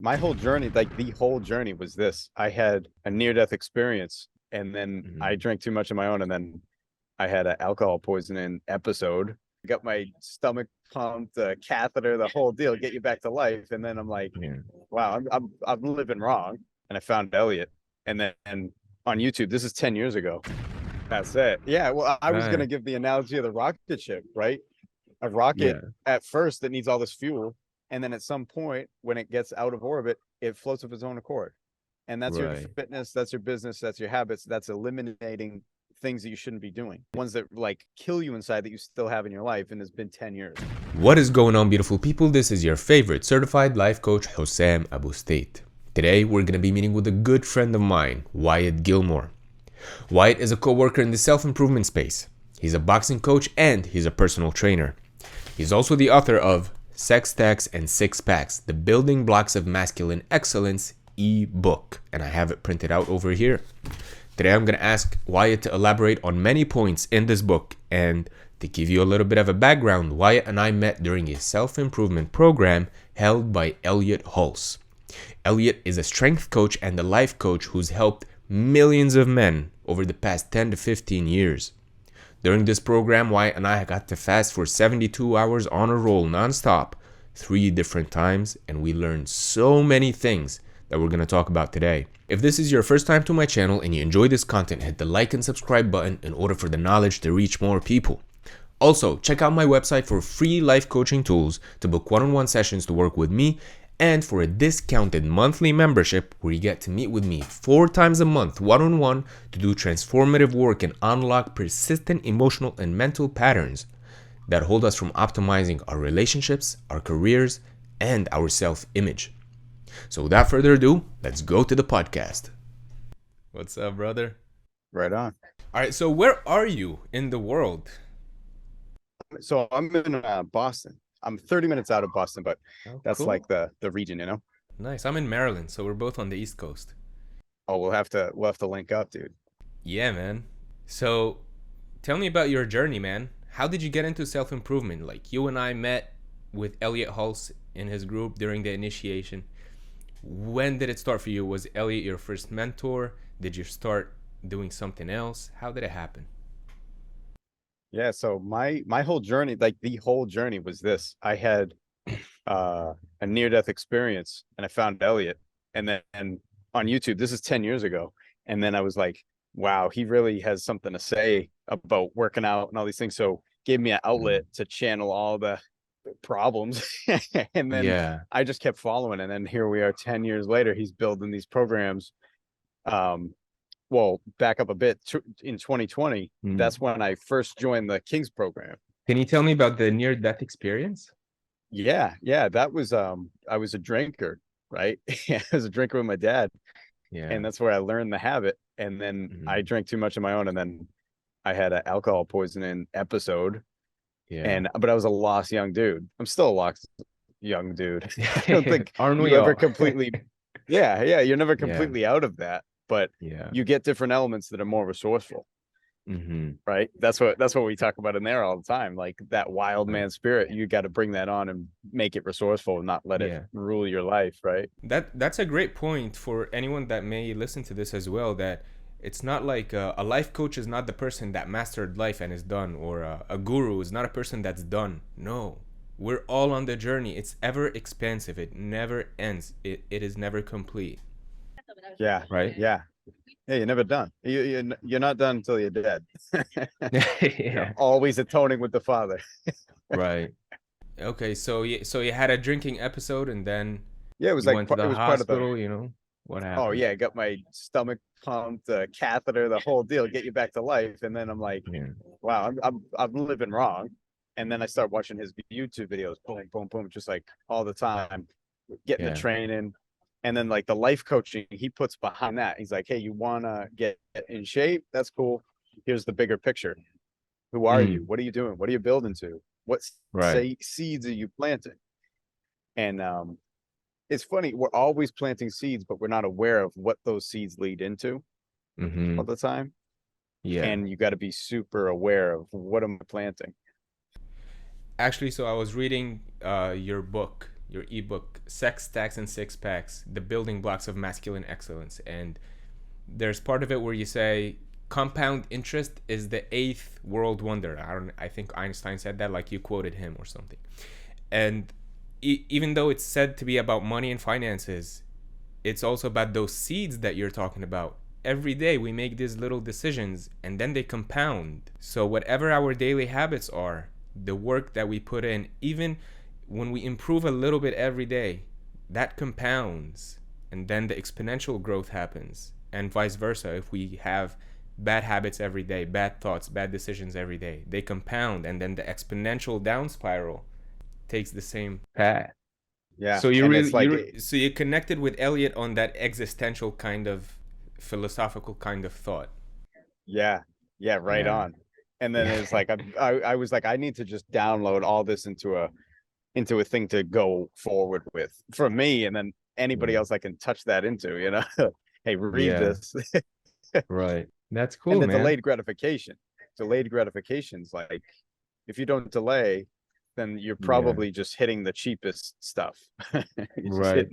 My whole journey, like the whole journey was this. I had a near-death experience and then I Mhm. drank too much of my own and then I had an alcohol poisoning episode. Got my stomach pumped, catheter, the whole deal, get you back to life. And then I'm like, Yeah. wow, I'm living wrong. And I found Elliott. And then on YouTube, this is 10 years ago. That's it. Yeah. Well, I was gonna Right. give the analogy of the rocket ship, right? A rocket Yeah. at first that needs all this fuel, and then at some point when it gets out of orbit, it floats of its own accord. And that's your Right. fitness, that's your business, that's your habits, that's eliminating things that you shouldn't be doing. Ones that like kill you inside that you still have in your life, and it's been 10 years. What is going on, beautiful people? This is your favorite certified life coach, Hosam Abu State. Today, we're going to be meeting with a good friend of mine, Wyatt Gilmore. Wyatt is a co-worker in the self-improvement space. He's a boxing coach and he's a personal trainer. He's also the author of Sex Stacks and Six Packs, the Building Blocks of Masculine Excellence e-book, and I have it printed out over here. Today I'm going to ask Wyatt to elaborate on many points in this book, and to give you a little bit of a background, Wyatt and I met during a self-improvement program held by Elliott Hulse. Elliott is a strength coach and a life coach who's helped millions of men over the past 10 to 15 years. During this program, Wyatt and I got to fast for 72 hours on a roll nonstop, 3 different times, and we learned so many things that we're going to talk about today. If this is your first time to my channel and you enjoy this content, hit the like and subscribe button in order for the knowledge to reach more people. Also, check out my website for free life coaching tools to book one-on-one sessions to work with me and for a discounted monthly membership where you get to meet with me 4 times a month one-on-one to do transformative work and unlock persistent emotional and mental patterns that hold us from optimizing our relationships, our careers, and our self-image. So without further ado, let's go to the podcast. What's up, brother? Right on. All right, so where are you in the world? So I'm in Boston. I'm 30 minutes out of Boston, but Oh, that's like cool. the region, you know. Nice. I'm in Maryland, so we're both on the East Coast. Oh, we'll have to link up, dude. Yeah, man. So tell me about your journey, man. How did you get into self improvement? Like you and I met with Elliott Hulse in his group during the initiation. When did it start for you? Was Elliott your first mentor? Did you start doing something else? How did it happen? Yeah, so my whole journey, like the whole journey was this. I had a near-death experience and I found Elliott. And then on YouTube, this is 10 years ago. And then I was like, wow, he really has something to say about working out and all these things. So gave me an outlet Mm. to channel all the problems. And then Yeah. I just kept following. And then here we are 10 years later, he's building these programs. Um, well, back up a bit in 2020, that's Mm. when I first joined the King's program. Can you tell me about the near death experience? Yeah, that was I was a drinker, right? I was a drinker with my dad, Yeah. and that's where I learned the habit. And then I Mm. drank too much of my own, and then I had an alcohol poisoning episode. Yeah. And but I was a lost young dude. I'm still a lost young dude. I don't think Aren't you we ever all? completely, yeah, you're never Yeah. completely out of that, but Yeah. you get different elements that are more resourceful. Mm-hmm. Right, that's what we talk about in there all the time, like that wild man spirit. You got to bring that on and make it resourceful and not let it Yeah. rule your life, right? That's a great point for anyone that may listen to this as well. That it's not like a life coach is not the person that mastered life and is done, or a guru is not a person that's done. No, we're all on the journey. It's ever expansive. It never ends. It is never complete. Yeah, Right? yeah, yeah, you're never done. You're not done until you're dead. Yeah. Always atoning with the Father. Right. Okay. So you had a drinking episode, and then Yeah, it was you like went to it the was part of the. hospital. What Oh happened? yeah, I got my stomach pumped, catheter, the whole deal, get you back to life. And then I'm like, Yeah. wow, I'm living wrong. And then I start watching his YouTube videos, boom, boom, boom, just like all the time, getting the Yeah. training. And then like the life coaching he puts behind that. He's like, hey, you wanna get in shape? That's cool. Here's the bigger picture. Who are you? Mm, What are you doing? What are you building to? What right. say seeds are you planting? And it's funny, we're always planting seeds, but we're not aware of what those seeds lead into Mm-hmm. all the time. Yeah. And you got to be super aware of what am I planting. Actually, so I was reading your book. your ebook, Sex, Stacks, and Six Packs, The Building Blocks of Masculine Excellence. And there's part of it where you say compound interest is the eighth world wonder. I think Einstein said that, like you quoted him or something. And even though it's said to be about money and finances, it's also about those seeds that you're talking about. Every day we make these little decisions and then they compound. So whatever our daily habits are, the work that we put in, even when we improve a little bit every day, that compounds, and then the exponential growth happens. And vice versa, if we have bad habits every day, bad thoughts, bad decisions every day, they compound, and then the exponential down spiral takes the same path. Yeah. So and it's like so you connected with Elliott on that existential kind of philosophical kind of thought. yeah, yeah, right Yeah. on. And then it's like I was like, I need to just download all this into a thing to go forward with for me, and then anybody Yeah. else I can touch that into, hey, read Yeah. this. Right. That's And cool, the man. delayed gratifications, like if you don't delay, then you're Yeah. probably just hitting the cheapest stuff. You're just Right.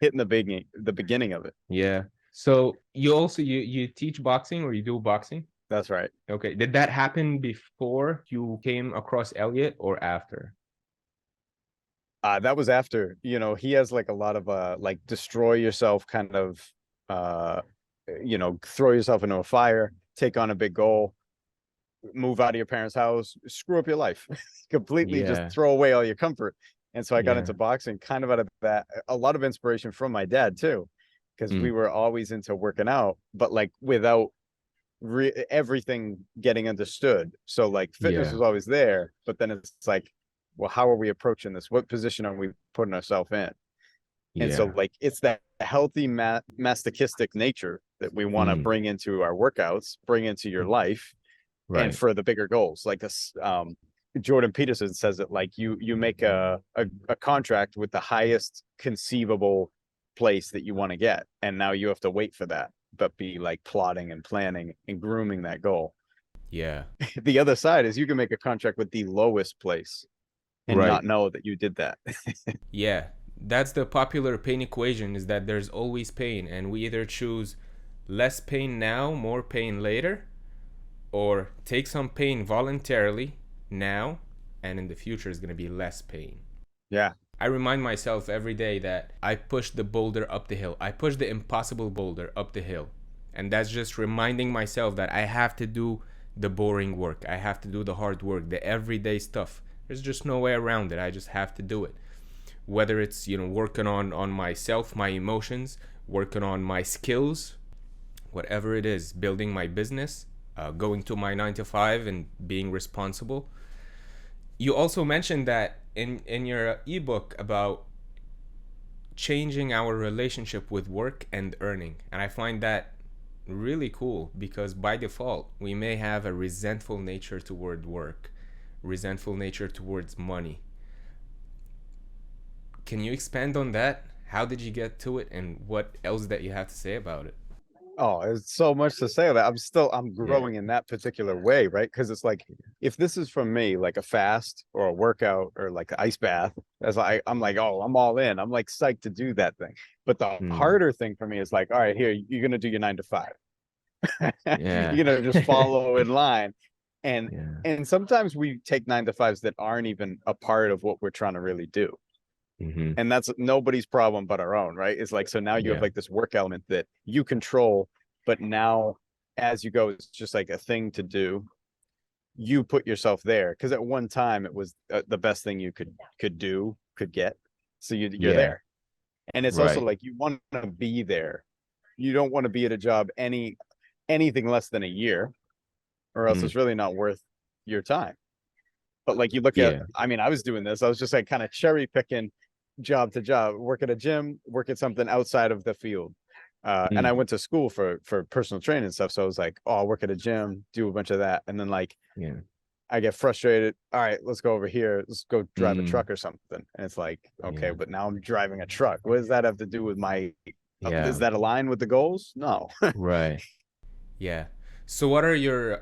hitting the beginning of it. Yeah. So you also you teach boxing, or you do boxing? That's right. Okay. Did that happen before you came across Elliott or after? That was after, he has like a lot of like destroy yourself kind of uh throw yourself into a fire, take on a big goal, move out of your parents' house, screw up your life, completely just Yeah. throw away all your comfort. And so I got Yeah. into boxing kind of out of that, a lot of inspiration from my dad too, because we Mm. were always into working out, but like without everything getting understood. So like fitness Yeah. was always there, but then it's like, well, how are we approaching this? What position are we putting ourselves in? And so Yeah. like it's that healthy masochistic nature that we want to Mm. bring into our workouts, bring into your life, and Right. for the bigger goals. Like this, Jordan Peterson says it like you make a contract with the highest conceivable place that you want to get, and now you have to wait for that, but be like plotting and planning and grooming that goal. Yeah. The other side is you can make a contract with the lowest place and Right. not know that you did that. Yeah. That's the popular pain equation, is that there's always pain, and we either choose less pain now, more pain later, or take some pain voluntarily now, and in the future is going to be less pain. Yeah. I remind myself every day that I push the boulder up the hill. I push the impossible boulder up the hill. And that's just reminding myself that I have to do the boring work. I have to do the hard work, the everyday stuff. There's just no way around it. I just have to do it. Whether it's, working on myself, my emotions, working on my skills, whatever it is, building my business, going to my 9 to 5 and being responsible. You also mentioned that in your ebook about changing our relationship with work and earning. And I find that really cool, because by default, we may have a resentful nature toward work, resentful nature towards money. Can you expand on that? How did you get to it, and what else that you have to say about it? Oh, there's so much to say about it. I'm Yeah. growing in that particular way, right? Because it's like if this is from me, like a fast or a workout or like an ice bath, as I'm like, oh, I'm all in. I'm like psyched to do that thing. But the Mm. harder thing for me is like, all right, here, you're gonna do your 9 to 5. Yeah. You're gonna just follow in line. And Yeah. and sometimes we take 9 to 5s that aren't even a part of what we're trying to really do. Mm-hmm. And that's nobody's problem but our own, right? It's like, so now you have Yeah. like this work element that you control, but now as you go, it's just like a thing to do. You put yourself there because at one time it was the best thing you could get. So you're Yeah. there. And it's also Right. like you want to be there. You don't want to be at a job anything less than a year, or else Mm. it's really not worth your time. But like you look at, Yeah. I mean, I was doing this. I was just like kind of cherry picking job to job, work at a gym, work at something outside of the field. And I Mm. went to school for personal training and stuff. So I was like, oh, I'll work at a gym, do a bunch of that. And then like Yeah. I get frustrated. All right, let's go over here. Let's go drive a Mm. truck or something. And it's like, okay, Yeah. but now I'm driving a truck. What does that have to do with is Yeah. that aligned with the goals? No. Right. Yeah. So what are your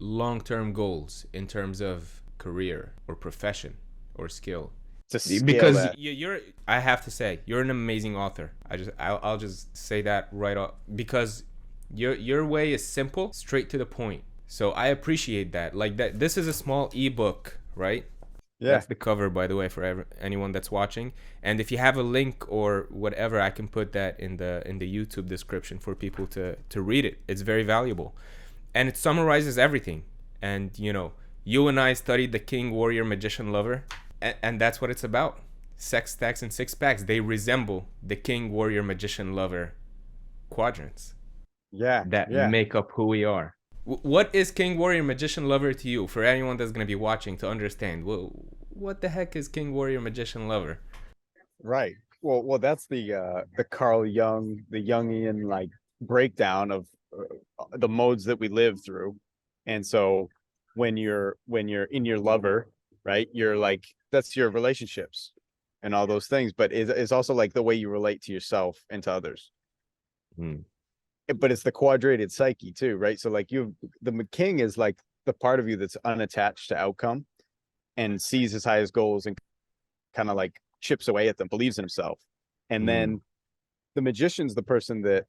long-term goals in terms of career or profession or skill? to scale Because that. you're, I have to say, you're an amazing author. I'll just say that right off, because your way is simple, straight to the point. So I appreciate that. Like that, this is a small ebook, right? Yeah. That's the cover, by the way, for anyone that's watching. And if you have a link or whatever, I can put that in the YouTube description for people to read it. It's very valuable, and it summarizes everything. And you and I studied the King, Warrior, Magician, Lover, and that's what it's about. Sex, stacks, and six packs. They resemble the King, Warrior, Magician, Lover quadrants Yeah. that Yeah. make up who we are. What is King, Warrior, Magician, Lover to you? For anyone that's going to be watching to understand, well, what the heck is King, Warrior, Magician, Lover? Right. Well, that's the Carl Jung, the Jungian like breakdown of the modes that we live through. And so when you're in your lover, right, you're like, that's your relationships and all those things, but it's also like the way you relate to yourself and to others. Hmm. But it's the quadrated psyche too, right? So like the king is like the part of you that's unattached to outcome and sees his highest goals and kind of like chips away at them, believes in himself. And then the magician's the person that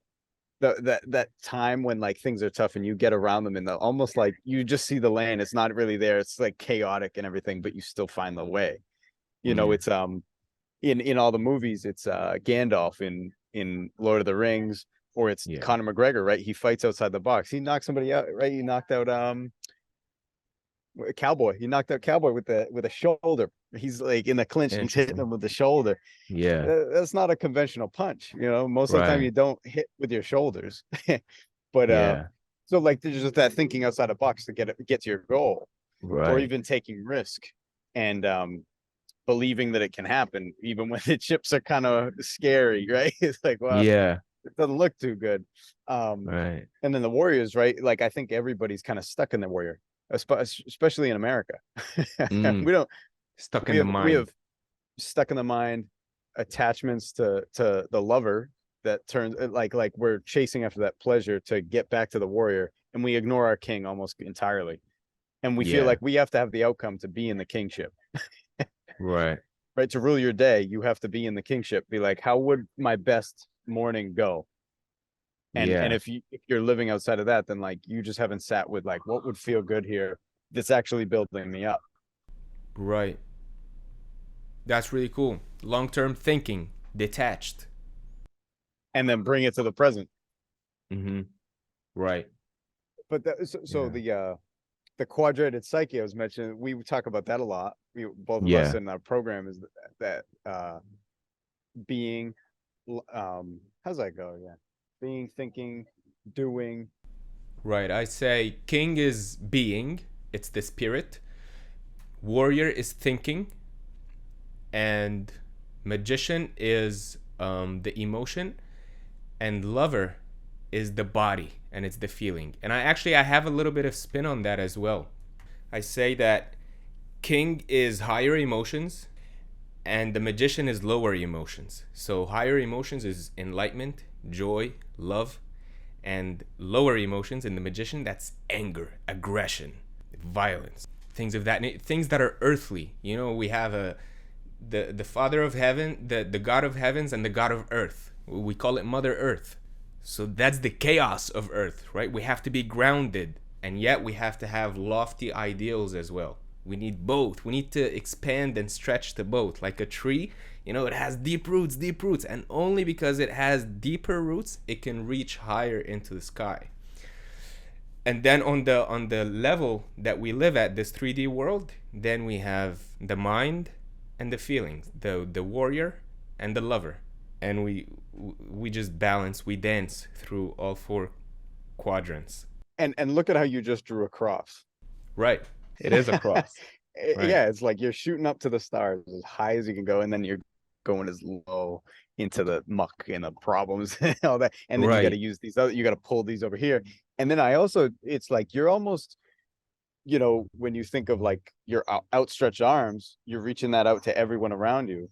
that time when like things are tough and you get around them and almost like you just see the land. It's not really there. It's like chaotic and everything, but you still find the way. It's in all the movies, it's Gandalf in Lord of the Rings, or it's Yeah. Conor McGregor, right? He fights outside the box. He knocked somebody out, right? He knocked out Cowboy. He knocked out Cowboy with a shoulder. He's like in the clinch. He's hitting him with the shoulder. Yeah. That's not a conventional punch. Most of the time Right. you don't hit with your shoulders. But Yeah. so like there's just that thinking outside the box to get to your goal, or Right. even taking risk and believing that it can happen, even when the chips are kind of scary, right? It's like, well, Yeah. it doesn't look too good. Right. And then the Warriors, right? Like I think everybody's kind of stuck in the Warrior, especially in America. Mm. we don't Stuck in we the have we mind. have stuck in the mind attachments to the lover that turns like we're chasing after that pleasure to get back to the warrior, and we ignore our king almost entirely, and we feel Yeah. like we have to have the outcome to be in the kingship. Right. Right, to rule your day you have to be in the kingship. Be like, how would my best morning go? And Yeah. if you're living outside of that, then like you just haven't sat with like what would feel good here that's actually building me up. Right. That's really cool. Long-term thinking, detached. And then bring it to the present. Mm-hmm. Right. But so Yeah. the quadrated psyche I was mentioning, we talk about that a lot. Both of us Yeah. in our program is that being, how's that go? Yeah, being, thinking, doing. Right. I say king is being, it's the spirit. Warrior is thinking, and magician is the emotion, and lover is the body and it's the feeling. And I have a little bit of spin on that as well. I say that king is higher emotions and the magician is lower emotions. So higher emotions is enlightenment, joy, love, and lower emotions in the magician, that's anger, aggression, violence, things of that things that are earthly. We have the father of heaven, the god of heavens, and the god of earth. We call it Mother Earth. So that's the chaos of earth, right? We have to be grounded, and yet we have to have lofty ideals as well. We need both. We need to expand and stretch to both. Like a tree, it has deep roots, and only because it has deeper roots, it can reach higher into the sky. And then on the level that we live at, this 3D world, then we have the mind and the feelings, the warrior and the lover. And we just balance, we dance through all four quadrants. And look at how you just drew a cross. Right. It is a cross. Right. Yeah, it's like you're shooting up to the stars as high as you can go, and then you're going as low into the muck and the problems and all that. And then you got to Right. use these other, you got to pull these over here. And then it's like you're almost, when you think of like your outstretched arms, you're reaching that out to everyone around you,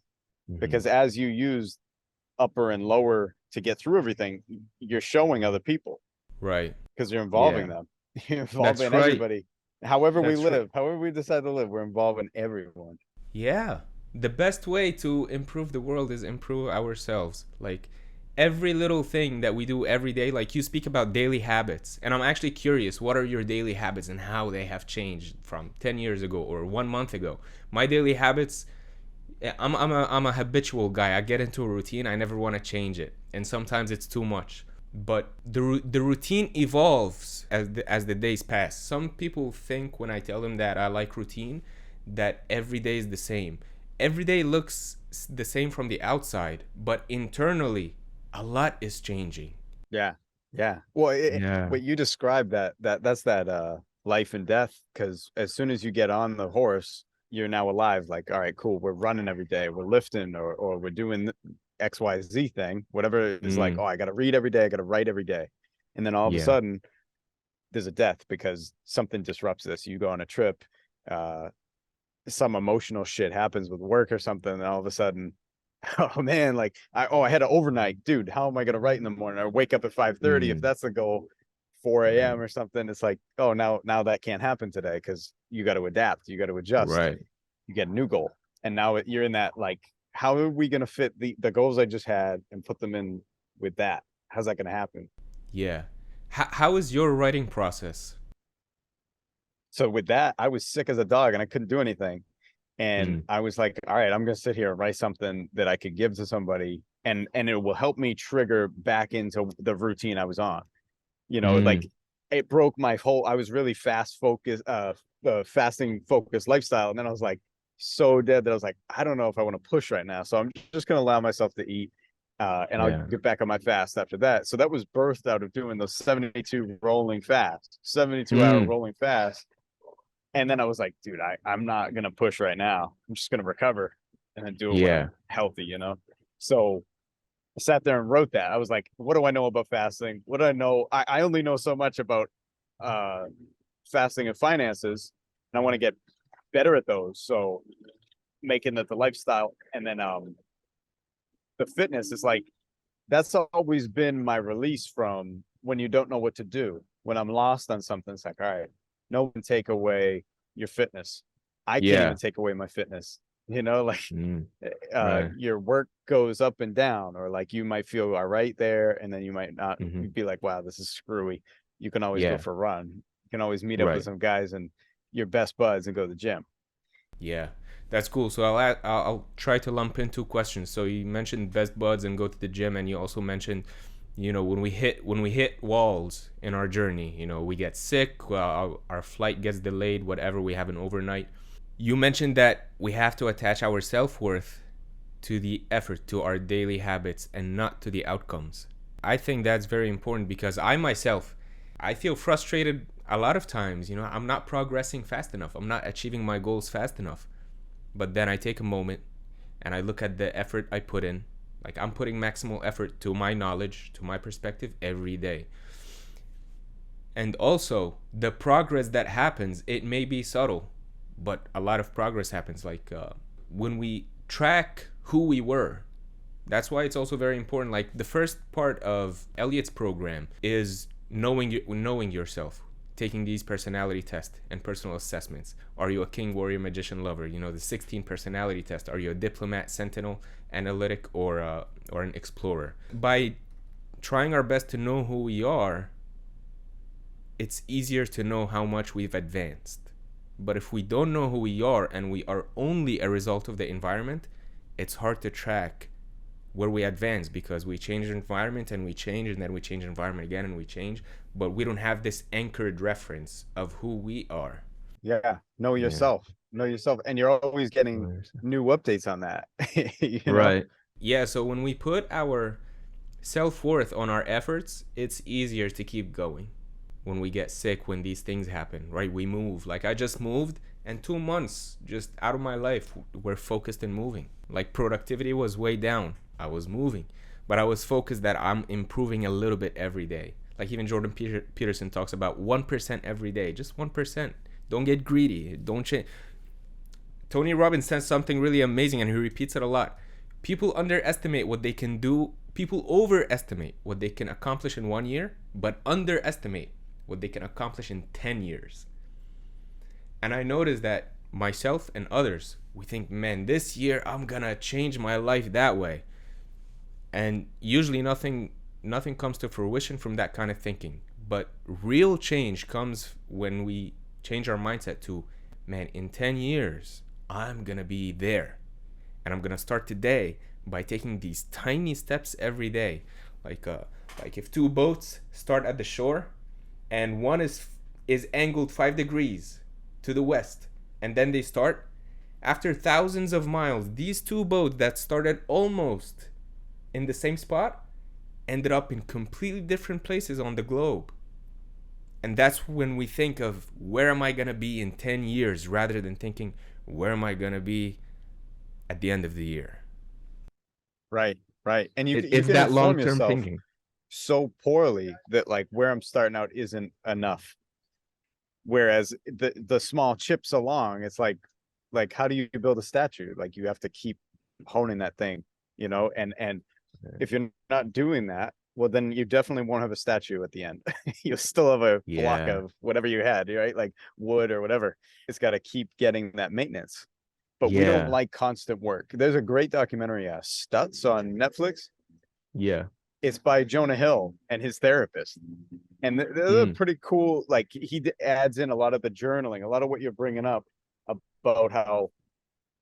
because as you use upper and lower to get through everything, you're showing other people. Right. Because you're involving them. You're involving right. everybody. However we That's right. live, however we decide to live, we're involving everyone. Yeah. the best way to improve the world is improve ourselves. Like every little thing that we do every day, like you speak about daily habits, and I'm actually curious, what are your daily habits and how they have changed from 10 years ago or 1 month ago? My daily habits, I'm a habitual guy. I get into a routine. I never want to change it, and sometimes it's too much. But the routine evolves as the days pass. Some people think when I tell them that I like routine, that every day is the same. Every day looks the same from the outside, but internally, a lot is changing. Yeah. Yeah. Well, Yeah. what you described, that's that life and death, because as soon as you get on the horse, you're now alive. Like, all right, cool, we're running every day, we're lifting, or we're doing XYZ thing, whatever it is. Like, Mm, oh, I got to read every day, I got to write every day. And then all of a yeah. sudden there's a death because something disrupts this. You go on a trip, uh some emotional shit happens with work or something, and all of a sudden, oh man, like I had an overnight, dude. How am I gonna write in the morning? I wake up at 5:30 if Mm, that's the goal, 4 right. a.m. or something. It's like, oh, now that can't happen today because you got to adapt, you got to adjust, Right. you get a new goal, and now you're in that like, how are we gonna fit the goals I just had and put them in with that? How's that gonna happen? Yeah. How is your writing process? So with that, I was sick as a dog and I couldn't do anything. And Mm, I was like, all right, I'm gonna sit here and write something that I could give to somebody, and it will help me trigger back into the routine I was on. Like mm, it broke my whole, I was really fasting focused lifestyle. And then I was like so dead that I was like, I don't know if I want to push right now. So I'm just gonna allow myself to eat. And I'll yeah. get back on my fast after that. So that was birthed out of doing those 72 rolling fast, 72-hour Mm, rolling fast. And then I was like, dude, I'm not gonna push right now. I'm just gonna recover and then do it when yeah. I'm healthy. So I sat there and wrote that. I was like, what do I know about fasting? What do I know? I only know so much about uh fasting and finances, and I want to get better at those. So making that the lifestyle, and then the fitness is like, that's always been my release from when you don't know what to do. When I'm lost on something, it's like, all right, no one can take away your fitness. I can't even Yeah. take away my fitness. Like Mm, right. your work goes up and down, or like you might feel all right there, and then you might not. Hmm. You'd be like, wow, this is screwy. You can always go Yeah. for a run. You can always meet up with Right. some guys and your best buds and go to the gym. Yeah, that's cool. So I'll try to lump in two questions. So you mentioned best buds and go to the gym, and you also mentioned, when we hit walls in our journey, we get sick, our flight gets delayed, whatever, we have an overnight. You mentioned that we have to attach our self worth to the effort, to our daily habits, and not to the outcomes. I think that's very important because I myself, I feel frustrated a lot of times. I'm not progressing fast enough. I'm not achieving my goals fast enough. But then I take a moment and I look at the effort I put in. Like I'm putting maximal effort to my knowledge, to my perspective every day. And also, the progress that happens, it may be subtle, but a lot of progress happens. Like when we track who we were, that's why it's also very important. Like the first part of Elliott's program is knowing yourself, taking these personality tests and personal assessments. Are you a king, warrior, magician, lover? The 16 personality test. Are you a diplomat, sentinel, analytic, or an explorer? By trying our best to know who we are, it's easier to know how much we've advanced. But if we don't know who we are and we are only a result of the environment, it's hard to track where we advance because we change the environment and we change, and then we change the environment again and we change, but we don't have this anchored reference of who we are. Yeah, Yeah. know yourself, and you're always getting new updates on that. you know, Right. Yeah, so when we put our self worth on our efforts, it's easier to keep going. When we get sick, when these things happen, right? We move. Like I just moved, and 2 months just out of my life were focused and moving. Like productivity was way down. I was moving, but I was focused that I'm improving a little bit every day. Like even Jordan Peterson talks about 1% every day, just 1%. Don't get greedy. Don't change. Tony Robbins says something really amazing, and he repeats it a lot. People underestimate what they can do. People overestimate what they can accomplish in 1 year, but underestimate what they can accomplish in 10 years. And I noticed that myself and others, we think, man, this year I'm gonna change my life that way. And usually nothing comes to fruition from that kind of thinking. But real change comes when we change our mindset to, man, in 10 years, I'm gonna be there. And I'm gonna start today by taking these tiny steps every day. Like if two boats start at the shore and one is angled 5 degrees to the west, and then they start, after thousands of miles, these two boats that started almost in the same spot ended up in completely different places on the globe. And that's when we think of, where am I going to be in 10 years, rather than thinking, where am I going to be at the end of the year? Right. And you It's can that inform long-term yourself thinking. so poorly that like where I'm starting out isn't enough. Whereas the small chips along, it's like how do you build a statue? Like you have to keep honing that thing, and if you're not doing that, well, then you definitely won't have a statue at the end. You'll still have a block Yeah. of whatever you had, right? Like wood or whatever. It's got to keep getting that maintenance. But we don't Yeah. like constant work. There's a great documentary, Stutz on Netflix. Yeah. It's by Jonah Hill and his therapist. And they're pretty cool. Like he adds in a lot of the journaling, a lot of what you're bringing up about how,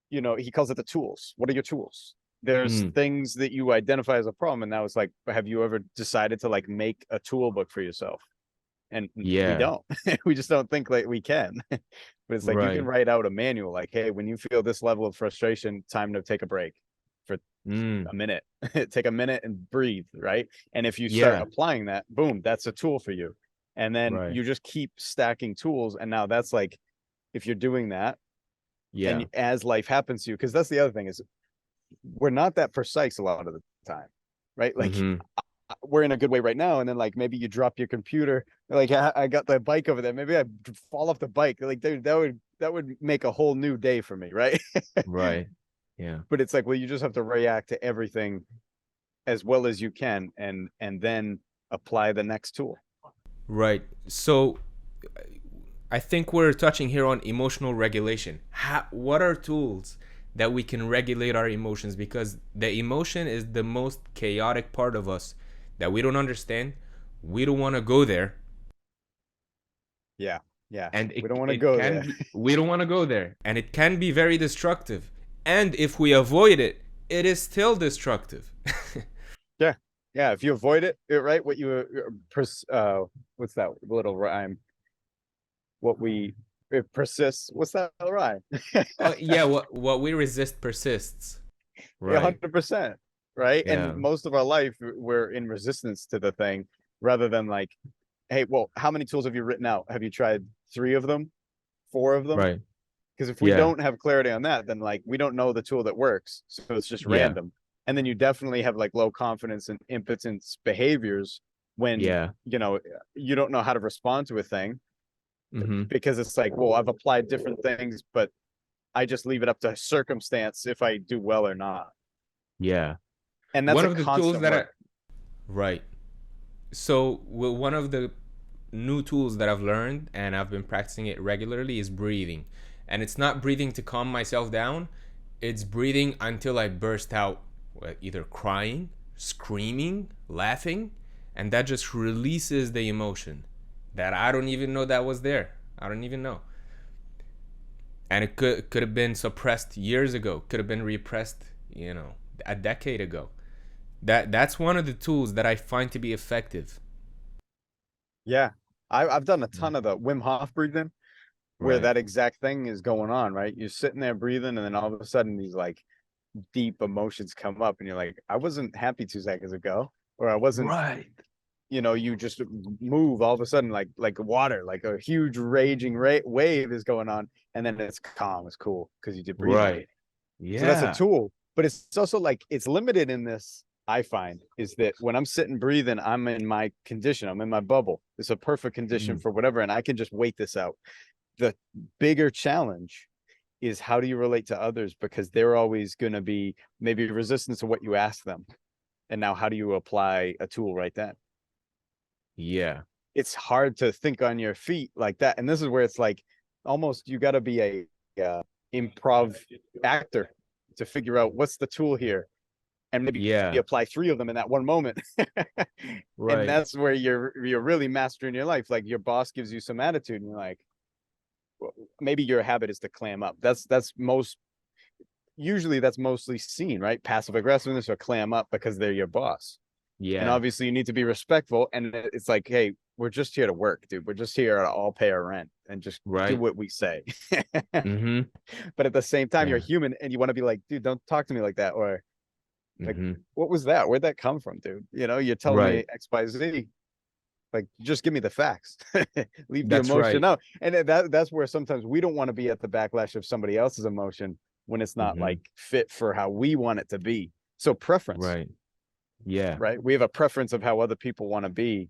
he calls it the tools. What are your tools? There's things that you identify as a problem. And that was like, have you ever decided to like make a tool book for yourself? And we don't. We just don't think like we can. But it's like you can write out a manual like, hey, when you feel this level of frustration, time to take a break for a minute. Take a minute and breathe, right? And if you start applying that, boom, that's a tool for you. And then you just keep stacking tools. And now that's like, if you're doing that, and as life happens to you, because that's the other thing is we're not that precise a lot of the time, right? Like we're in a good way right now, and then like maybe you drop your computer, like I got the bike over there, maybe I fall off the bike, like dude, that would make a whole new day for me, right? Right. Yeah. But it's like, well, you just have to react to everything as well as you can, and then apply the next tool. Right. So I think we're touching here on emotional regulation. What are tools that we can regulate our emotions? Because the emotion is the most chaotic part of us that we don't understand. We don't want to go there. Yeah. And we don't want to go there. We don't want to go there. And it can be very destructive. And if we avoid it, it is still destructive. Yeah. If you avoid it, right? What you what's that little rhyme? It persists. What's that rhyme? Yeah. What we resist persists. Right. 100%. Right. Yeah. And most of our life, we're in resistance to the thing rather than like, hey, well, how many tools have you written out? Have you tried 3 of them, 4 of them? Right. Because if we don't have clarity on that, then like we don't know the tool that works. So it's just random. And then you definitely have like low confidence and impotence behaviors when, you don't know how to respond to a thing because it's like, well, I've applied different things, but I just leave it up to circumstance if I do well or not. Yeah. And that's one a of the constant tools that work. Right. So one of the new tools that I've learned and I've been practicing it regularly is breathing. And it's not breathing to calm myself down. It's breathing until I burst out, either crying, screaming, laughing, and that just releases the emotion that I don't even know that was there. I don't even know. And it could have been suppressed years ago, could have been repressed, a decade ago. That's one of the tools that I find to be effective. Yeah. I've done a ton of the Whim Hoff breathing where that exact thing is going on, right? You're sitting there breathing, and then all of a sudden these like deep emotions come up, and you're like, I wasn't happy 2 seconds ago, or I wasn't, you just move all of a sudden like water, like a huge raging wave is going on, and then it's calm, it's cool because you did breathe. Right. Yeah. So that's a tool, but it's also like it's limited in this. I find is that when I'm sitting breathing, I'm in my condition, I'm in my bubble. It's a perfect condition for whatever, and I can just wait this out. The bigger challenge is how do you relate to others, because they're always going to be maybe resistant to what you ask them. And now how do you apply a tool right then? Yeah. It's hard to think on your feet like that. And this is where it's like almost you got to be improv actor to figure out what's the tool here, and maybe Yeah. you apply 3 of them in that one moment. And Right. that's where you're really mastering your life. Like your boss gives you some attitude and you're like, well, maybe your habit is to clam up. That's most usually that's mostly seen, right? Passive aggressiveness or clam up because they're your boss. And Yeah. obviously you need to be respectful. And it's like, hey, we're just here to work, dude. We're just here to all pay our rent and just do Right. what we say. Mm-hmm. But at the same time, you're Yeah. human and you want to be like, dude, don't talk to me like that. Or like, Mm-hmm. what was that? Where'd that come from, dude? You know, you're telling me Right. XYZ. Like, just give me the facts. Leave the That's emotion right. out. And that's where sometimes we don't want to be at the backlash of somebody else's emotion when it's not Mm-hmm. like fit for how we want it to be. So preference, Right. Yeah. right? We have a preference of how other people want to be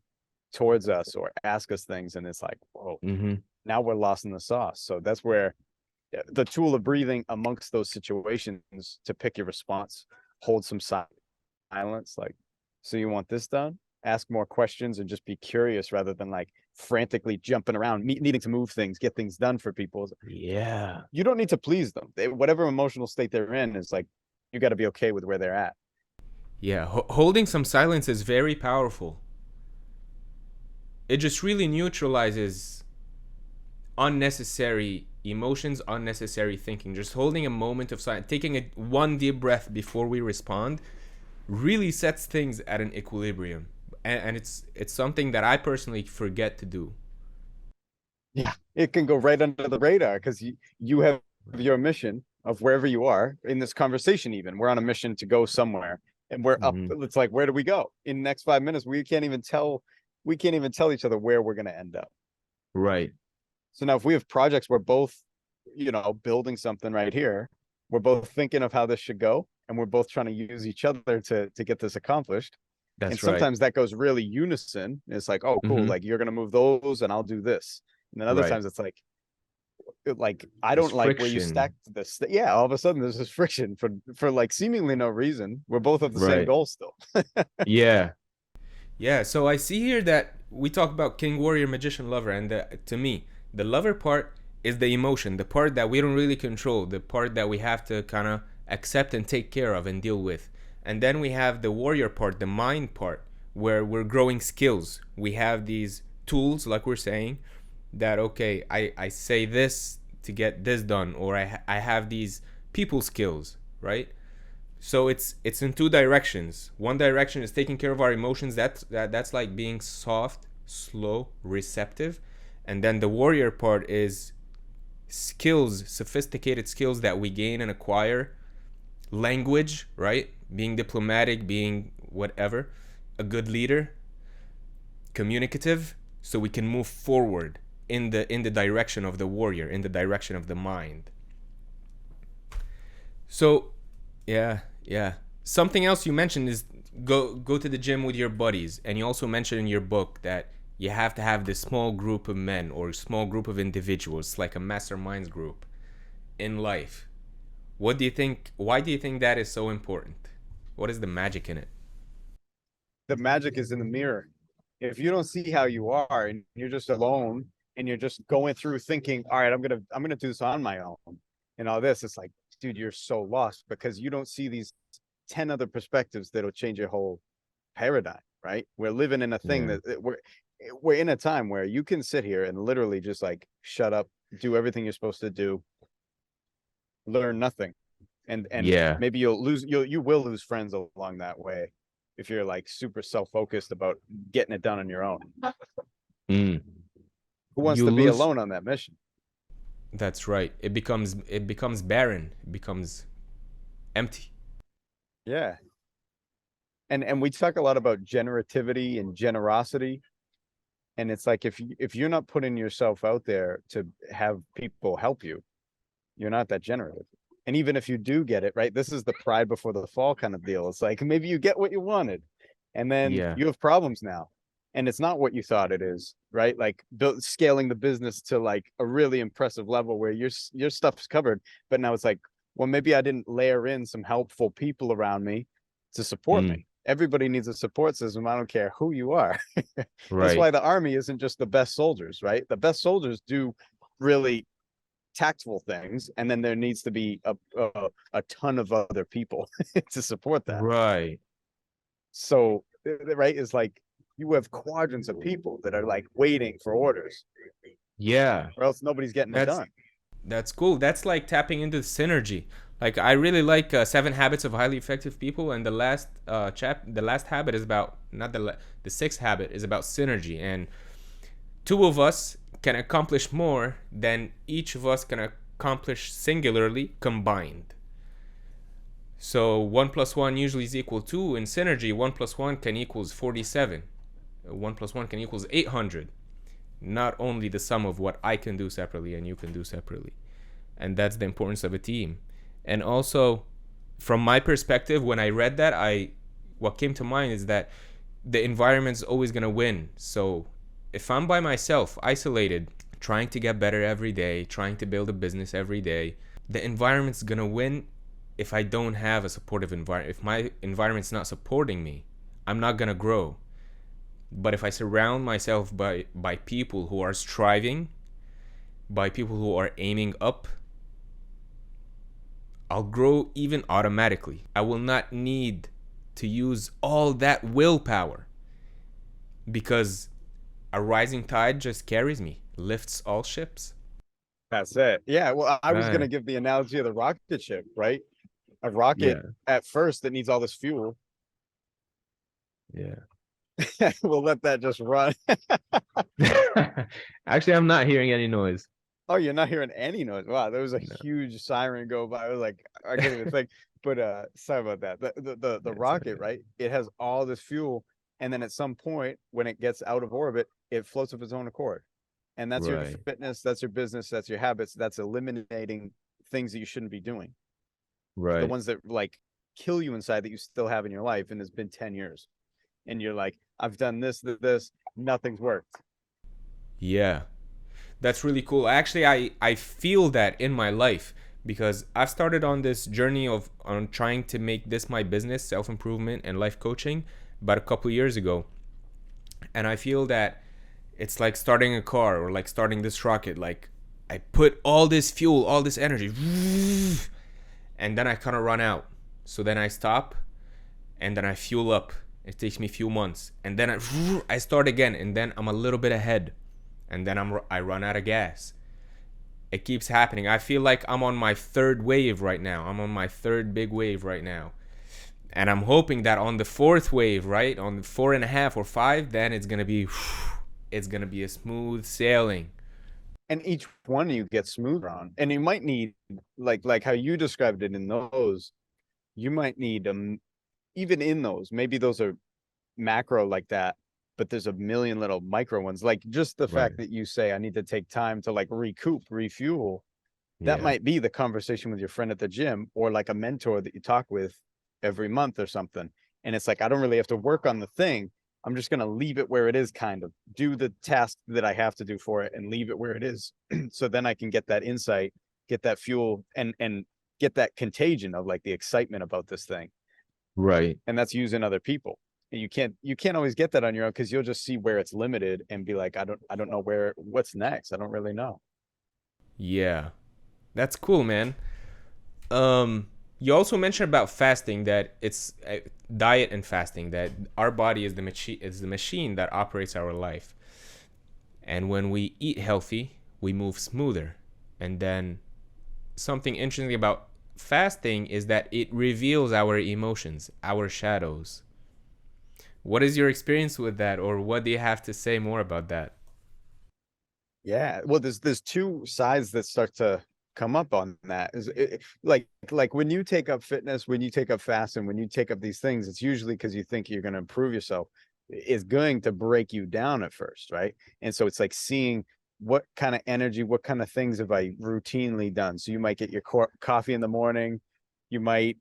towards us or ask us things. And it's like, whoa, Mm-hmm. now we're lost in the sauce. So that's where the tool of breathing amongst those situations to pick your response, hold some silence. Like, so you want this done? Ask more questions and just be curious rather than like frantically jumping around, needing to move things, get things done for people. Yeah. You don't need to please them. Whatever emotional state they're in is like, you got to be okay with where they're at. Yeah. Holding some silence is very powerful. It just really neutralizes unnecessary emotions, unnecessary thinking. Just holding a moment of silence, taking one deep breath before we respond, really sets things at an equilibrium. And it's something that I personally forget to do. Yeah, it can go right under the radar because you have your mission of wherever you are in this conversation. Even we're on a mission to go somewhere, and we're up. Mm-hmm. It's like, where do we go in the next 5 minutes? We can't even tell. We can't even tell each other where we're going to end up. Right. So now, if we have projects, we're both, building something right here. We're both thinking of how this should go, and we're both trying to use each other to get this accomplished. And That's right. sometimes that goes really unison. It's like, oh, cool, Mm-hmm. like you're gonna move those, and I'll do this. And then other Right. times it's like I There's don't like where you friction. stack this. Yeah, all of a sudden there's this friction for like seemingly no reason. We're both at the same Right. goal still. Yeah. Yeah. So I see here that we talk about king, warrior, magician, lover, and to me, the lover part is the emotion, the part that we don't really control, the part that we have to kind of accept and take care of and deal with. And then we have the warrior part, the mind part, where we're growing skills. We have these tools, like we're saying, that okay, I say this to get this done, or I have these people skills, right? So it's in two directions. One direction is taking care of our emotions. That's like being soft, slow, receptive. And then the warrior part is skills, sophisticated skills that we gain and acquire. Language, right? Being diplomatic, being whatever, a good leader, communicative, so we can move forward in the direction of the warrior, in the direction of the mind. So yeah. Something else you mentioned is go to the gym with your buddies, and you also mentioned in your book that you have to have this small group of men or small group of individuals, like a masterminds group in life. What do you think? Why do you think that is so important? What is the magic in it? The magic is in the mirror. If you don't see how you are and you're just alone and you're just going through thinking, all right, I'm gonna do this on my own and all this, it's like, dude, you're so lost because you don't see these 10 other perspectives that'll change your whole paradigm, right? We're living in a thing Yeah. that we're in a time where you can sit here and literally just like shut up, do everything you're supposed to do, learn nothing. And Yeah. maybe you will lose friends along that way if you're like super self-focused about getting it done on your own. Mm. Who wants You to be lose. alone on that mission? That's right. It becomes barren. It becomes empty. Yeah. And we talk a lot about generativity and generosity. And it's like if you're not putting yourself out there to have people help you, you're not that generative. And even if you do get it, right, this is the pride before the fall kind of deal. It's like maybe you get what you wanted, and then Yeah. you have problems now. And it's not what you thought it is, right? Like scaling the business to like a really impressive level where your stuff's covered, but now it's like, well, maybe I didn't layer in some helpful people around me to support Mm. me. Everybody needs a support system. I don't care who you are. That's Right. why the army isn't just the best soldiers, right? The best soldiers do really tactful things, and then there needs to be a ton of other people to support that. Right. So right is like you have quadrants of people that are like waiting for orders, Yeah. or else nobody's getting it That's done. that's cool. That's like tapping into synergy. Like I really like Seven Habits of Highly Effective People, and the last habit is about not the sixth habit is about synergy, and two of us can accomplish more than each of us can accomplish singularly combined. So 1 plus 1 usually is equal to. In synergy, 1 plus 1 can equals 47. 1 plus 1 can equals 800. Not only the sum of what I can do separately and you can do separately. And that's the importance of a team. And also, from my perspective, when I read that, what came to mind is that the environment's always gonna win. So if I'm by myself, isolated, trying to get better every day, trying to build a business every day, the environment's gonna win if I don't have a supportive environment. If my environment's not supporting me, I'm not gonna grow. But if I surround myself by people who are striving, by people who are aiming up, I'll grow even automatically. I will not need to use all that willpower, because a rising tide just carries me, lifts all ships. That's it. Yeah. Well, I was gonna Right. give the analogy of the rocket ship, right? A rocket Yeah. at first that needs all this fuel. Yeah. We'll let that just run. Actually, I'm not hearing any noise. Oh, you're not hearing any noise. Wow, there was a No. huge siren go by. I was like, I can't even think. But sorry about that. The It's rocket, okay. right? It has all this fuel, and then at some point, when it gets out of orbit, it floats of its own accord. And that's your Right. fitness, that's your business, that's your habits, that's eliminating things that you shouldn't be doing. The Right. ones that like kill you inside that you still have in your life, and it's been 10 years. And you're like, I've done this, nothing's worked. Yeah. That's really cool. Actually, I feel that in my life, because I've started on this journey of on trying to make this my business, self-improvement and life coaching, about a couple years ago. And I feel that it's like starting a car or like starting this rocket. Like I put all this fuel, all this energy, and then I kind of run out. So then I stop, and then I fuel up. It takes me a few months, and then I start again, and then I'm a little bit ahead, and then I run out of gas. It keeps happening. I feel like I'm on my third wave right now. I'm on my third big wave right now. And I'm hoping that on the fourth wave, right, on the 4.5 or 5, then it's gonna be a smooth sailing. And each one of you gets smoother on. And you might need like how you described it in those, you might need even in those, maybe those are macro like that, but there's a million little micro ones. Like just the Right. fact that you say I need to take time to like recoup, refuel, that Yeah. might be the conversation with your friend at the gym, or like a mentor that you talk with every month or something. And it's like, I don't really have to work on the thing. I'm just going to leave it where it is, kind of do the task that I have to do for it and leave it where it is. So then I can get that insight, get that fuel, and get that contagion of like the excitement about this thing. Right. And that's using other people. And you can't always get that on your own, because you'll just see where it's limited and be like, I don't know what's next. I don't really know. Yeah. That's cool, man. You also mentioned about fasting, that it's diet and fasting, that our body is the machine that operates our life. And when we eat healthy, we move smoother. And then something interesting about fasting is that it reveals our emotions, our shadows. What is your experience with that, or what do you have to say more about that? Yeah, well, there's two sides that start to come up on that. Like when you take up fitness, when you take up fasting, when you take up these things, it's usually because you think you're going to improve yourself. It's going to break you down at first, right? And so it's like seeing what kind of energy, what kind of things have I routinely done. So you might get your coffee in the morning, you might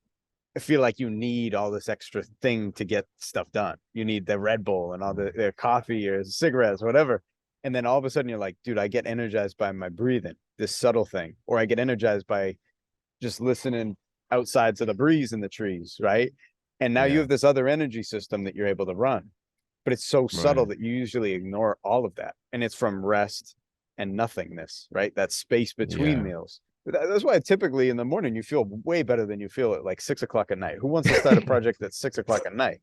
feel like you need all this extra thing to get stuff done. You need the Red Bull and all the coffee or cigarettes, whatever. And then all of a sudden you're like, dude, I get energized by my breathing, this subtle thing, or I get energized by just listening outside to the breeze in the trees, right? And now you Yeah. have this other energy system that you're able to run, but it's so subtle Right. that you usually ignore all of that. And it's from rest and nothingness, right? That space between Yeah. meals. That's why typically in the morning you feel way better than you feel at like 6 o'clock at night. Who wants to start a project at 6 o'clock at night?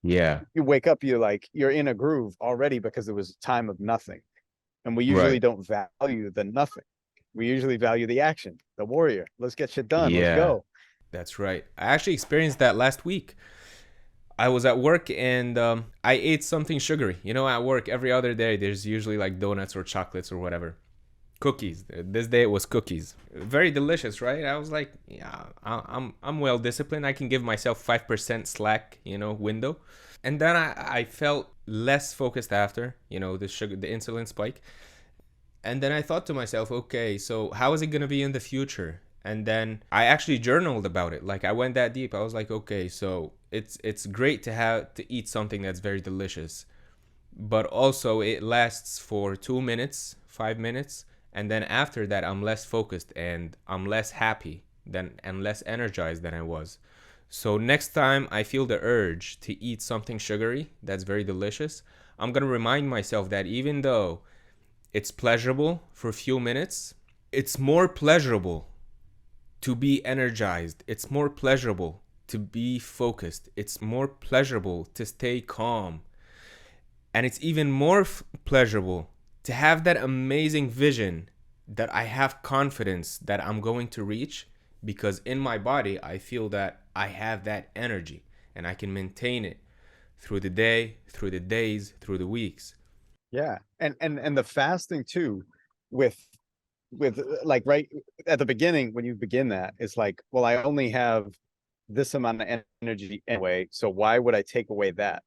Yeah. You wake up, you're in a groove already because it was a time of nothing. And we usually Right. don't value the nothing. We usually value the action, the warrior. Let's get shit done. Let's Yeah. go. That's right. I actually experienced that last week. I was at work and I ate something sugary. You know, at work every other day there's usually like donuts or chocolates or whatever. Cookies. This day it was cookies. Very delicious, right? I was like, yeah, I'm well disciplined. I can give myself 5% slack, window. And then I felt less focused after, the insulin spike. And then I thought to myself, okay, so how is it going to be in the future? And then I actually journaled about it. Like I went that deep. I was like, okay, so it's great to have to eat something that's very delicious, but also it lasts for 2 minutes, 5 minutes, and then after that I'm less focused and I'm less happy than and less energized than I was. So next time I feel the urge to eat something sugary that's very delicious, I'm going to remind myself that even though it's pleasurable for a few minutes, it's more pleasurable to be energized. It's more pleasurable to be focused. It's more pleasurable to stay calm. And it's even more pleasurable to have that amazing vision that I have confidence that I'm going to reach, because in my body, I feel that I have that energy and I can maintain it through the day, through the days, through the weeks. Yeah. And the fasting too, with like right at the beginning, when you begin that, it's like, well, I only have this amount of energy anyway, so why would I take away that?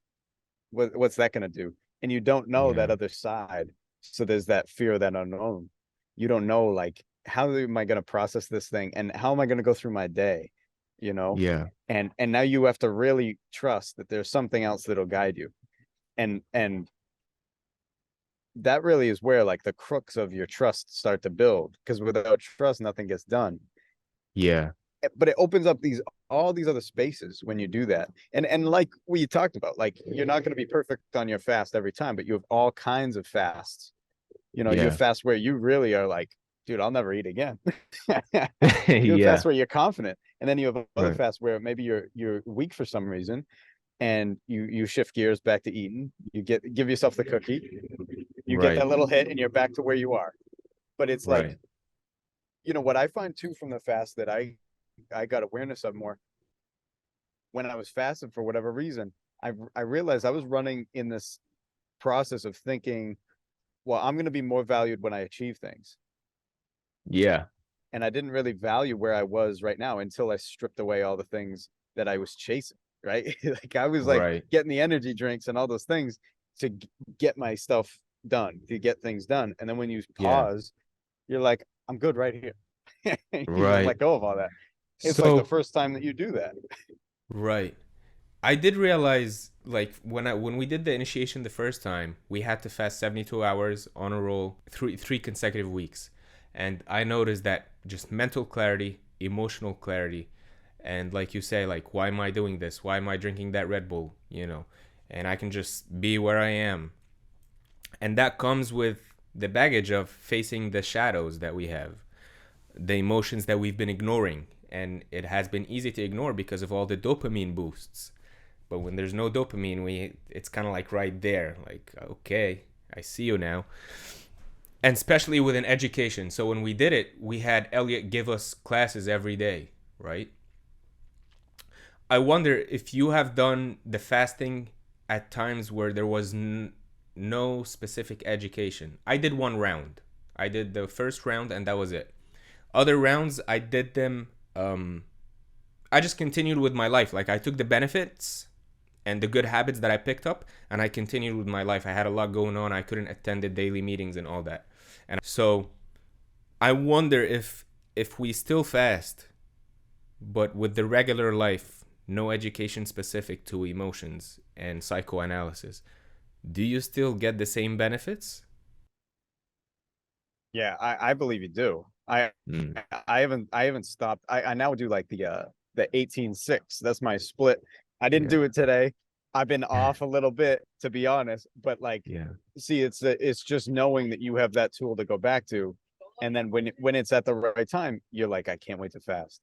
What's that going to do? And you don't know that Yeah. other side. So there's that fear of that unknown. You don't know, like, how am I going to process this thing, and how am I going to go through my day, you know? Yeah. And now you have to really trust that there's something else that'll guide you. And that really is where like the crux of your trust start to build, because without trust nothing gets done. Yeah. But it opens up all these other spaces when you do that. And like we talked about, like, you're not going to be perfect on your fast every time, but you have all kinds of fasts. You have Yeah. fasts where you really are like, dude, I'll never eat again. You have Yeah. fasts where you're confident, and then you have other Right. fasts where maybe you're weak for some reason, and you shift gears back to eating. You give yourself the cookie, you get Right. that little hit, and you're back to where you are. But it's like, Right. what I find too from the fast that I got awareness of more, when I was fasting for whatever reason, I realized I was running in this process of thinking, well, I'm going to be more valued when I achieve things. Yeah. And I didn't really value where I was right now until I stripped away all the things that I was chasing, right? Like I was like Right. getting the energy drinks and all those things to get my stuff done, to get things done. And then when you Yeah. pause, you're like, I'm good right here. You just Right. let go of all that. It's like the So, first time that you do that. right. I did realize, like, when we did the initiation the first time, we had to fast 72 hours on a roll, three consecutive weeks. And I noticed that just mental clarity, emotional clarity, and like you say, like, why am I doing this? Why am I drinking that Red Bull? And I can just be where I am. And that comes with the baggage of facing the shadows that we have, the emotions that we've been ignoring. And it has been easy to ignore because of all the dopamine boosts. But when there's no dopamine, it's kind of like right there, like, okay, I see you now. And especially within education. So when we did it, we had Elliott give us classes every day, right? I wonder if you have done the fasting at times where there was no specific education. I did one round. I did the first round and that was it. Other rounds, I did them. I just continued with my life. Like I took the benefits and the good habits that I picked up, and I continued with my life. I had a lot going on. I couldn't attend the daily meetings and all that. And so I wonder if we still fast, but with the regular life, no education specific to emotions and psychoanalysis, do you still get the same benefits? Yeah, I believe you do. Mm. I haven't stopped. I now do like the 18-6. That's my split. I didn't Yeah. do it today. I've been off a little bit, to be honest, but like, Yeah. see, it's just knowing that you have that tool to go back to, and then when it's at the right time, you're like, I can't wait to fast.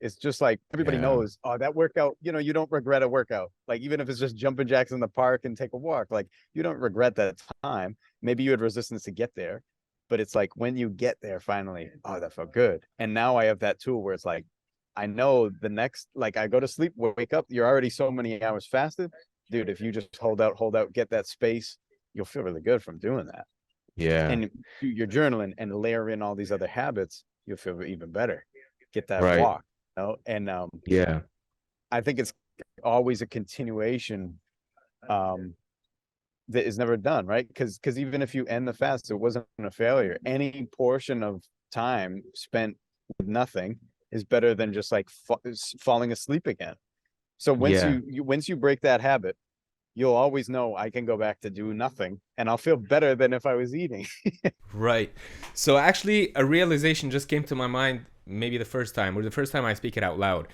It's just like everybody Yeah. knows, oh, that workout, you don't regret a workout. Like even if it's just jumping jacks in the park and take a walk, like you don't regret that time. Maybe you had resistance to get there, but it's like when you get there finally, oh, that felt good. And now I have that tool where it's like, I know the next, like I go to sleep, wake up, you're already so many hours fasted. Dude, if you just hold out, get that space, you'll feel really good from doing that. Yeah. And do your journaling and layer in all these other habits, you'll feel even better. Get that Right. walk, and Yeah. I think it's always a continuation um that is never done, right? Because even if you end the fast, it wasn't a failure. Any portion of time spent with nothing is better than just like falling asleep again. So Yeah. once you break that habit, you'll always know I can go back to do nothing and I'll feel better than if I was eating. Right. So actually, a realization just came to my mind, maybe the first time, or the first time I speak it out loud.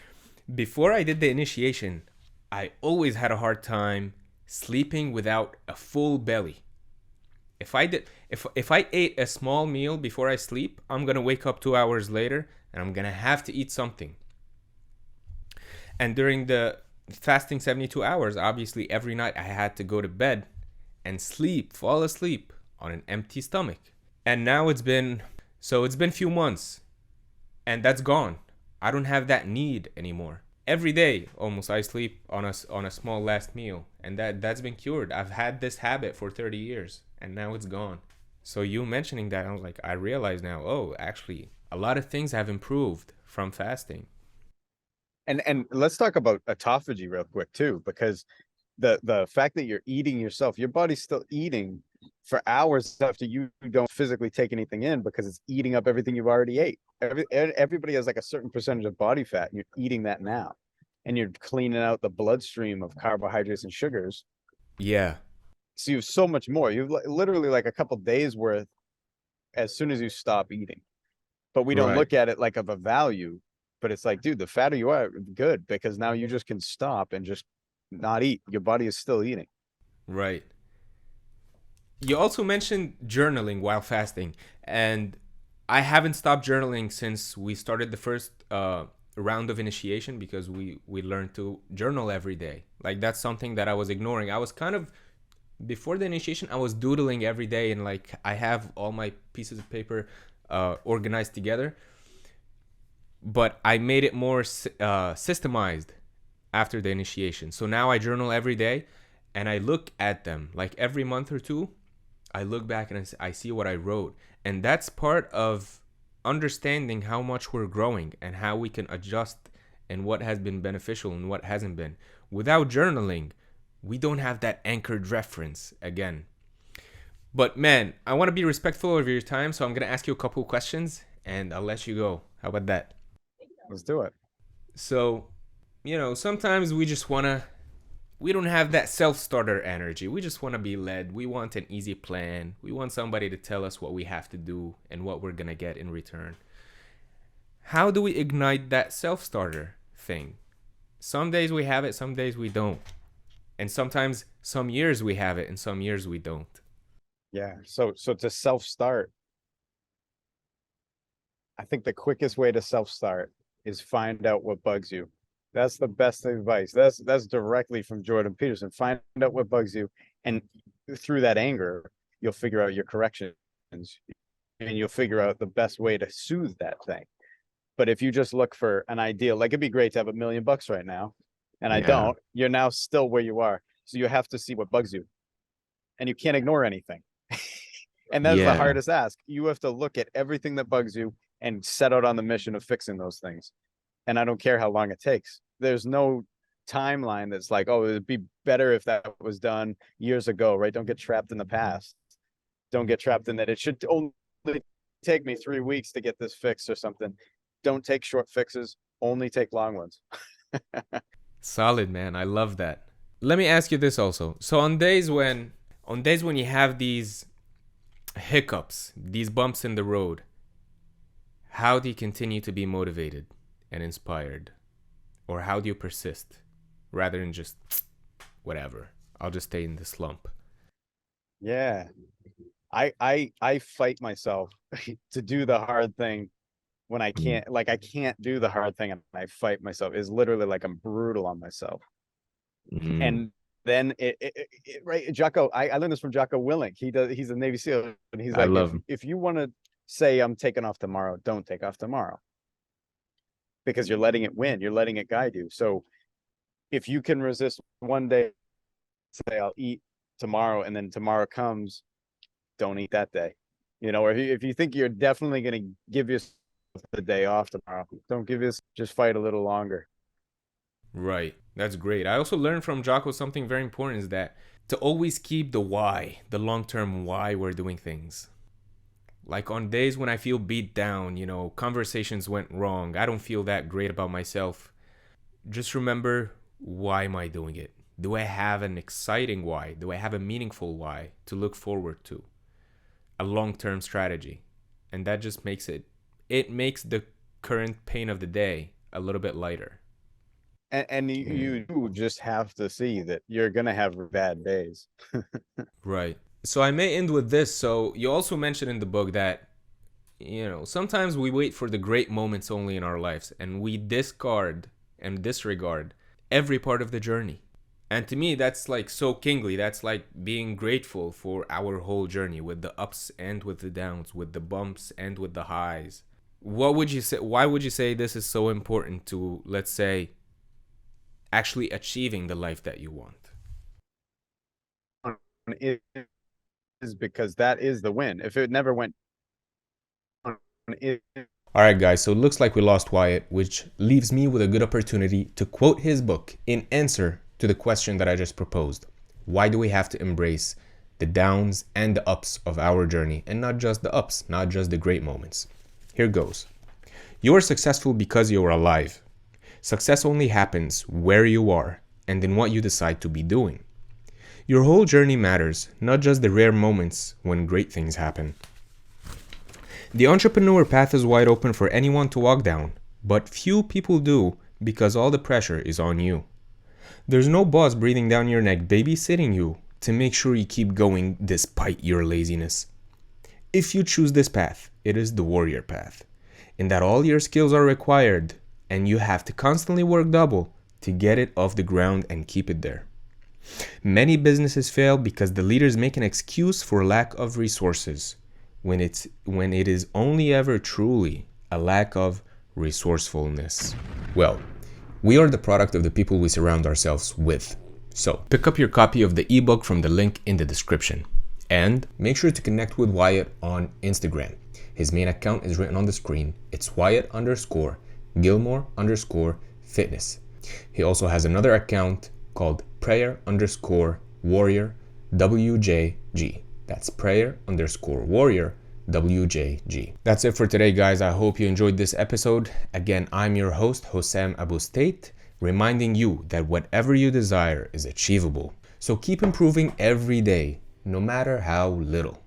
Before I did the initiation, I always had a hard time sleeping without a full belly. If I ate a small meal before I sleep, I'm gonna wake up 2 hours later and I'm gonna have to eat something. And during the fasting 72 hours, obviously every night I had to go to bed and fall asleep on an empty stomach. And now it's been few months and that's gone. I don't have that need anymore. Every day almost I sleep on a small last meal, and that's been cured. I've had this habit for 30 years and now it's gone. So you mentioning that, I was like, I realize now, oh, actually a lot of things have improved from fasting. And let's talk about autophagy real quick too, because the fact that you're eating yourself, your body's still eating for hours after you don't physically take anything in because it's eating up everything you've already ate. Everybody has like a certain percentage of body fat, and you're eating that now, and you're cleaning out the bloodstream of carbohydrates and sugars. Yeah. So you have so much more. You've literally like a couple days worth as soon as you stop eating. But we don't Right. look at it like of a value. But it's like, dude, the fatter you are, good, because now you just can stop and just not eat. Your body is still eating. Right. You also mentioned journaling while fasting, and I haven't stopped journaling since we started the first round of initiation, because we learned to journal every day. Like that's something that I was ignoring. I was kind of, before the initiation, I was doodling every day, and like I have all my pieces of paper organized together, but I made it more systemized after the initiation. So now I journal every day, and I look at them like every month or two. I look back and I see what I wrote. And that's part of understanding how much we're growing and how we can adjust, and what has been beneficial and what hasn't been. Without journaling, we don't have that anchored reference again. But man, I want to be respectful of your time, so I'm going to ask you a couple questions and I'll let you go. How about that? Let's do it. So, sometimes we don't have that self-starter energy. We just want to be led. We want an easy plan. We want somebody to tell us what we have to do and what we're going to get in return. How do we ignite that self-starter thing? Some days we have it, some days we don't. And sometimes some years we have it and some years we don't. Yeah. So to self-start, I think the quickest way to self-start is find out what bugs you. That's the best advice. That's directly from Jordan Peterson. Find out what bugs you, and through that anger, you'll figure out your corrections, and you'll figure out the best way to soothe that thing. But if you just look for an ideal, like it'd be great to have $1 million right now, and I Yeah. don't, you're now still where you are. So you have to see what bugs you, and you can't ignore anything. And that's the Yeah. hardest ask. You have to look at everything that bugs you and set out on the mission of fixing those things. And I don't care how long it takes. There's no timeline that's like, oh, it'd be better if that was done years ago, right? Don't get trapped in the past. Don't get trapped in that. It should only take me 3 weeks to get this fixed or something. Don't take short fixes, only take long ones. Solid, man. I love that. Let me ask you this also. So on days when you have these hiccups, these bumps in the road, how do you continue to be motivated and inspired? Or how do you persist rather than just whatever. I'll just stay in the slump. Yeah. I fight myself to do the hard thing when I can't, like I can't do the hard thing, and I fight myself. It's literally like I'm brutal on myself. Mm, And then right, Jocko, I learned this from Jocko Willing. He's a Navy SEAL, and he's I like, love him. if you want to say I'm taking off tomorrow, don't take off tomorrow, because you're letting it win. You're letting it guide you. So if you can resist one day, say I'll eat tomorrow, and then tomorrow comes, don't eat that day. Or if you think you're definitely going to give yourself the day off tomorrow, don't give yourself, just fight a little longer. Right. That's great. I also learned from Jocko something very important, is that to always keep the why, the long-term why we're doing things. Like on days when I feel beat down, conversations went wrong, I don't feel that great about myself. Just remember, why am I doing it? Do I have an exciting why? Do I have a meaningful why to look forward to? A long-term strategy. And that just makes it makes the current pain of the day a little bit lighter. And you just have to see that you're going to have bad days. Right. So I may end with this. So you also mentioned in the book that, sometimes we wait for the great moments only in our lives, and we discard and disregard every part of the journey. And to me, that's like so kingly. That's like being grateful for our whole journey, with the ups and with the downs, with the bumps and with the highs. What would you say? Why would you say this is so important to, let's say, actually achieving the life that you want? It is because that is the win. If it never went on, Alright guys, so it looks like we lost Wyatt, which leaves me with a good opportunity to quote his book in answer to the question that I just proposed. Why do we have to embrace the downs and the ups of our journey, and not just the ups, not just the great moments? Here goes. You are successful because you are alive. Success only happens where you are and in what you decide to be doing. Your whole journey matters, not just the rare moments when great things happen. The entrepreneur path is wide open for anyone to walk down, but few people do because all the pressure is on you. There's no boss breathing down your neck babysitting you to make sure you keep going despite your laziness. If you choose this path, it is the warrior path, in that all your skills are required and you have to constantly work double to get it off the ground and keep it there. Many businesses fail because the leaders make an excuse for lack of resources, when it is only ever truly a lack of resourcefulness. Well, we are the product of the people we surround ourselves with. So pick up your copy of the ebook from the link in the description. And make sure to connect with Wyatt on Instagram. His main account is written on the screen. It's Wyatt_Gilmore_fitness. He also has another account called prayer_warrior WJG. That's prayer_warrior WJG. That's it for today, guys. I hope you enjoyed this episode. Again, I'm your host, Hossam Abu State, reminding you that whatever you desire is achievable. So keep improving every day, no matter how little.